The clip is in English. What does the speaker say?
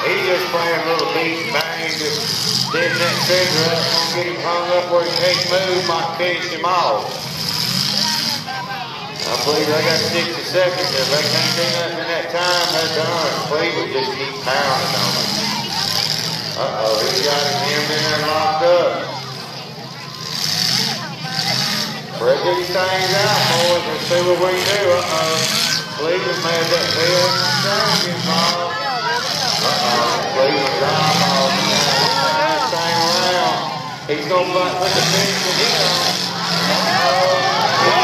He's just playing a little beat and bang, just dipping that trigger up, gonna get him hung up where he can't move, might finish him off. I believe they got 60 seconds. If they can't do nothing in that time, they're done. Cleveland just keep pounding on them. Uh-oh, he's got him in there locked up. Break these things out, boys. Let's see what we can do. Uh-oh. Cleveland made that field and ball. Uh-oh. Cleveland ground ball. That thing around. He's going to put the finish in. Uh-oh.